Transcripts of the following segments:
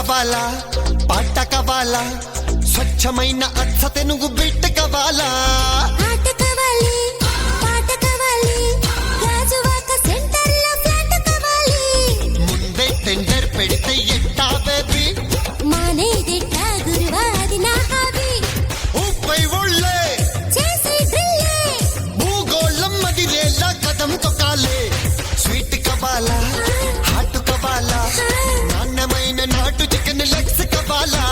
కావాలా పాట కావాలా స్వచ్ఛమైన అచ్చ తెనుగు బిడ్డ కావాలా ఆట కావాలి పాట కావాలి రాజువాక సెంటర్ లో ఫ్లాట్ కావాలి ముందే టెండర్ పెడితే ఎట్టా బేబీ మానేదిట్టా గురువాది నా హాబీ ఊపై ఒళ్ళే చేసే డ్రిల్లే భూగోళం మదిరేలా కదం తొక్కాలే స్వీట్ కావాలా హాట్ కావాలా నాణ్యమైన నాటు చికెన్ లెగ్స్ కావాలా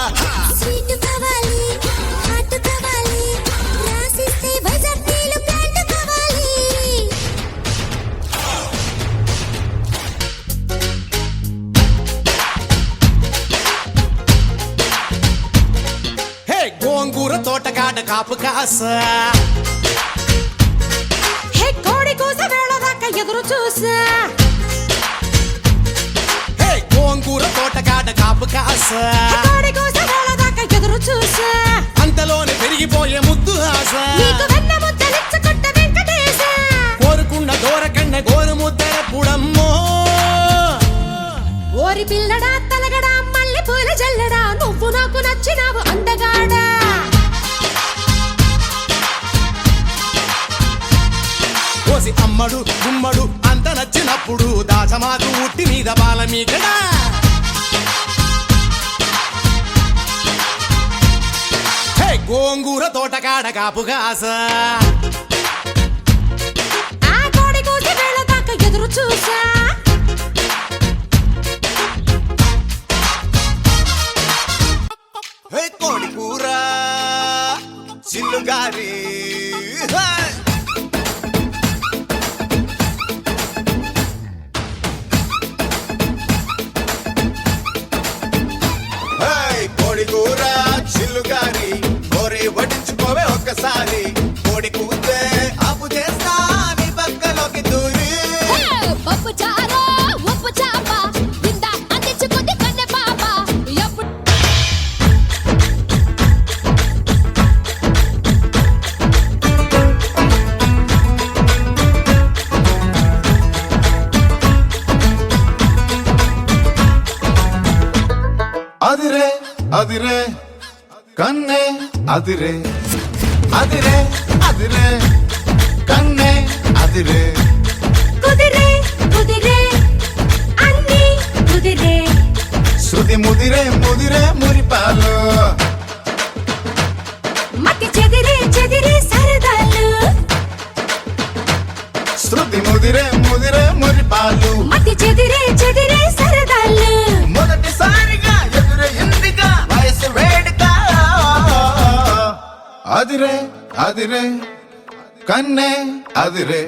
స్వీట్ కావాలి హాట్ కావాలి రాసిస్తే వైజాగ్లో ప్లాంట్ కావాలి హే గోంగూర తోటకాడ కాపు కాసా హే కోడి కూస వేళ దాకా ఎదురు చూసా హే గోంగూర తోటకాడ కాపు కాసా కోడి కూస వేళ దాకా ఎదురు చూసా అంతలోనే పెరిగిపోయే ముద్దు ఆశ నీకు వెన్న ముద్దలిచ్చుకుంట వెంకటేశ కోరుకున్న దూరకన్న గోరు ముద్దర పుడమ్మో ఓరి పిల్లడా తలగడా మల్లె పూల జల్లడా నువ్వు నాకు నచ్చినావు అందగాడా కోసి అమ్మడు గుమ్మడు అంత నచ్చినప్పుడు దాచమాకు ఉట్టి మీద బాల మీకడా హే గోంగూర తోటకాడ కాపు కాసా ఆ కోడి కూస వేళ దాకా ఎదురు చూసా హే కోడి కూర చిల్లుగారి కోడి కూర చిల్లుగారి కోరి వడ్డించుకోవే ఒక్కసారి కోడి కూతే ఆపు చేస్తా నీ పక్కలోకి దూరి పప్పు చారో ఉప్పు చాప ఇంద అందించుకుంది కన్నె పాప ఎప్పుడు అదిరే అదిరే కన్నే అదిరే అదిరే అదిరే కన్నే అదిరే కుదిరే కుదిరే అన్ని కుదిరే శృతి ముదిరే ముదిరే మురిపాలు మతి చెదిరే చెదిరే సరదాలు శృతి ముదిరే ముదిరే మురిపాలు మతి చెదిరే చెదిరే సరదాలు మొదటిసారిగా ఎదురే ఇందిగా వయసు వేడుక అదిరే అదిరే కన్నే అదిరే